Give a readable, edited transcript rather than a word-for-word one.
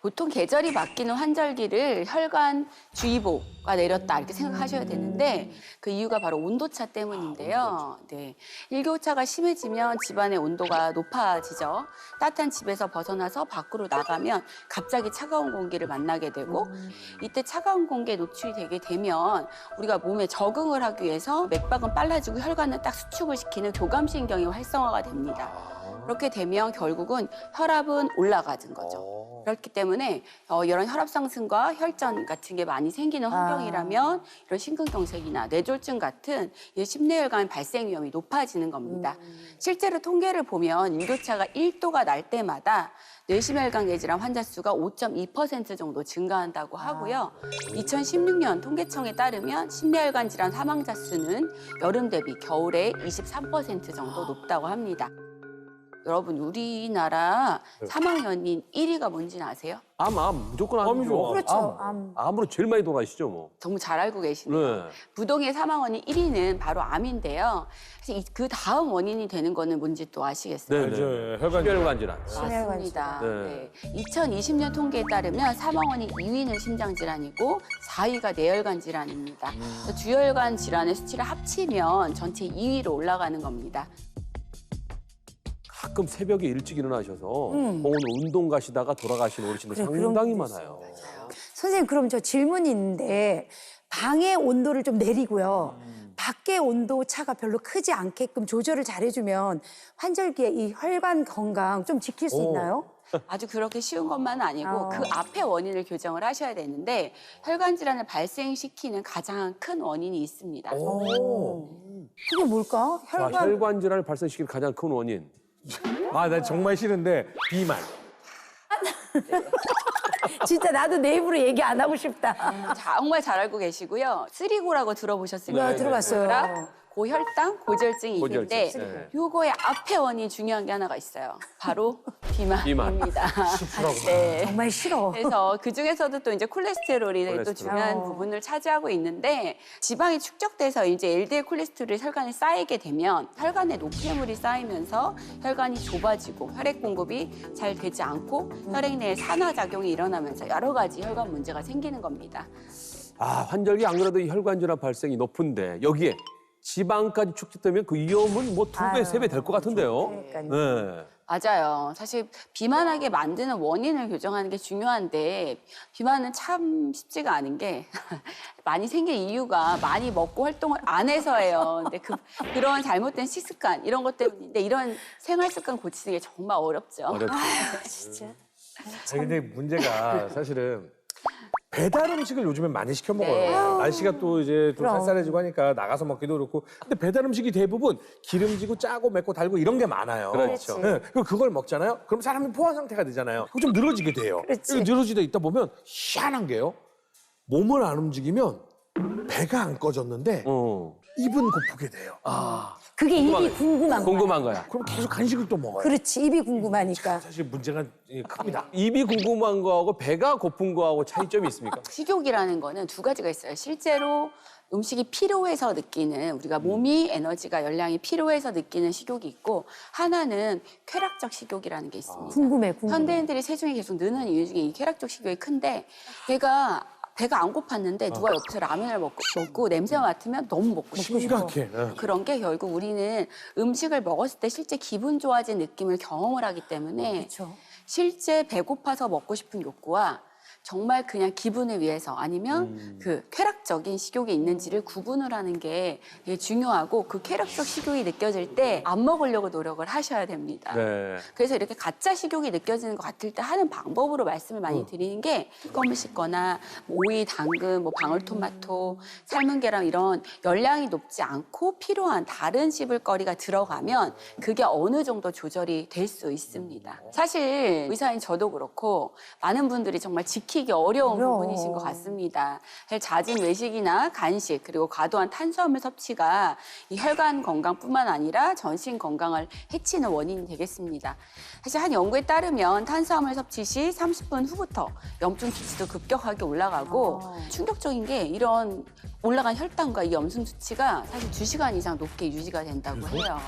보통 계절이 바뀌는 환절기를 혈관주의보가 내렸다 이렇게 생각하셔야 되는데 그 이유가 바로 온도차 때문인데요. 네, 일교차가 심해지면 집안의 온도가 높아지죠. 따뜻한 집에서 벗어나서 밖으로 나가면 갑자기 차가운 공기를 만나게 되고 이때 차가운 공기에 노출이 되게 되면 우리가 몸에 적응을 하기 위해서 맥박은 빨라지고 혈관은 딱 수축을 시키는 교감신경이 활성화가 됩니다. 그렇게 되면 결국은 혈압은 올라가는 거죠. 그렇기 때문에 이런 혈압 상승과 혈전 같은 게 많이 생기는 환경이라면 이런 심근경색이나 뇌졸중 같은 이 심내혈관 발생 위험이 높아지는 겁니다. 실제로 통계를 보면 일교차가 1도가 날 때마다 뇌심혈관 질환 환자 수가 5.2% 정도 증가한다고 하고요. 2016년 통계청에 따르면 심내혈관 질환 사망자 수는 여름 대비 겨울에 23% 정도 높다고 합니다. 여러분 우리나라 사망 연인 1위가 뭔지는 아세요? 암, 무조건 암이죠. 그렇죠. 암으로 제일 많이 돌아가시죠, 뭐. 정말 잘 알고 계시네요. 네. 부동의 사망 원인 1위는 바로 암인데요. 사실 그 다음 원인이 되는 거는 뭔지 또 아시겠어요? 네. 혈관 질환. 맞습니다. 네. 네. 2020년 통계에 따르면 사망 원인 2위는 심장질환이고 4위가 뇌혈관 질환입니다. 그래서 주혈관 질환의 수치를 합치면 전체 2위로 올라가는 겁니다. 가끔 새벽에 일찍 일어나셔서 공원 운동 가시다가 돌아가시는 어르신들 그래, 그런 상당히 분도 많아요. 선생님, 그럼 저 질문이 있는데 방의 온도를 좀 내리고요. 밖의 온도 차가 별로 크지 않게끔 조절을 잘해주면 환절기에 이 혈관 건강 좀 지킬 수 있나요? 아주 그렇게 쉬운 것만은 아니고 그 앞에 원인을 교정을 하셔야 되는데 혈관 질환을 발생시키는 가장 큰 원인이 있습니다. 그게 뭘까? 혈관 질환을 발생시키는 가장 큰 원인. 나 정말 싫은데 비만. 진짜 나도 내 입으로 얘기 안 하고 싶다. 정말 잘 알고 계시고요. 쓰리고라고 들어보셨습니까? 네, 들어봤어요. 고혈당, 고지혈증이 고지혈증. 있는데 네. 요거의 앞에 원인 중요한 게 하나가 있어요. 바로 비만입니다. 네. 정말 싫어. 그래서 그 중에서도 또 이제 콜레스테롤이 또 콜레스테롤. 중요한 부분을 차지하고 있는데 지방이 축적돼서 이제 LDL 콜레스테롤이 혈관에 쌓이게 되면 혈관에 노폐물이 쌓이면서 혈관이 좁아지고 혈액 공급이 잘 되지 않고 혈액 내에 산화작용이 일어나면서 여러 가지 혈관 문제가 생기는 겁니다. 환절기 안 그래도 이 혈관 질환 발생이 높은데 여기에 지방까지 축적되면 그 위험은 뭐 2배, 3배 될 것 같은데요. 그러니까요. 네. 맞아요. 사실 비만하게 만드는 원인을 교정하는 게 중요한데 비만은 참 쉽지가 않은 게 많이 생긴 이유가 많이 먹고 활동을 안 해서예요. 근데 그런 잘못된 식습관 이런 것 때문인데 이런 생활 습관 고치는 게 정말 어렵죠. 어렵죠. 진짜. 근데 문제가 사실은 배달 음식을 요즘엔 많이 시켜 먹어요. 네. 날씨가 또 이제 좀 그럼. 쌀쌀해지고 하니까 나가서 먹기도 그렇고. 근데 배달 음식이 대부분 기름지고 짜고 맵고 달고 이런 게 많아요. 그렇죠. 네. 그럼 그걸 먹잖아요. 그럼 사람이 포화 상태가 되잖아요. 그럼 좀 늘어지게 돼요. 그렇지. 늘어지다 있다 보면 희한한 게요. 몸을 안 움직이면 배가 안 꺼졌는데 입은 고프게 돼요. 그게 입이 궁금한 거야. 궁금한 거야. 그럼 계속 간식을 또 먹어요. 그렇지, 입이 궁금하니까. 사실 문제가 큽니다. 입이 궁금한 거하고 배가 고픈 거하고 차이점이 있습니까? 식욕이라는 거는 두 가지가 있어요. 실제로 음식이 필요해서 느끼는 우리가 몸이 에너지가 열량이 필요해서 느끼는 식욕이 있고 하나는 쾌락적 식욕이라는 게 있습니다. 궁금해. 현대인들이 체중이 계속 느는 이유 중에 이 쾌락적 식욕이 큰데 배가 안 고팠는데 누가 옆에서 라면을 먹고 냄새 맡으면 너무 먹고 싶어. 심각해. 그런 게 결국 우리는 음식을 먹었을 때 실제 기분 좋아진 느낌을 경험을 하기 때문에 그렇죠. 실제 배고파서 먹고 싶은 욕구와 정말 그냥 기분을 위해서 아니면 그 쾌락적인 식욕이 있는지를 구분을 하는 게 되게 중요하고 그 쾌락적 식욕이 느껴질 때 안 먹으려고 노력을 하셔야 됩니다. 네. 그래서 이렇게 가짜 식욕이 느껴지는 것 같을 때 하는 방법으로 말씀을 많이 드리는 게 껌을 씹거나 뭐 오이, 당근, 뭐 방울토마토, 삶은 계란 이런 열량이 높지 않고 필요한 다른 씹을 거리가 들어가면 그게 어느 정도 조절이 될 수 있습니다. 사실 의사인 저도 그렇고 많은 분들이 정말 지키기 어려운 어려워. 부분이신 것 같습니다. 사실 잦은 외식이나 간식 그리고 과도한 탄수화물 섭취가 이 혈관 건강뿐만 아니라 전신 건강을 해치는 원인이 되겠습니다. 사실 한 연구에 따르면 탄수화물 섭취 시 30분 후부터 염증 수치도 급격하게 올라가고 충격적인 게 이런 올라간 혈당과 이 염증 수치가 사실 2시간 이상 높게 유지가 된다고 해요.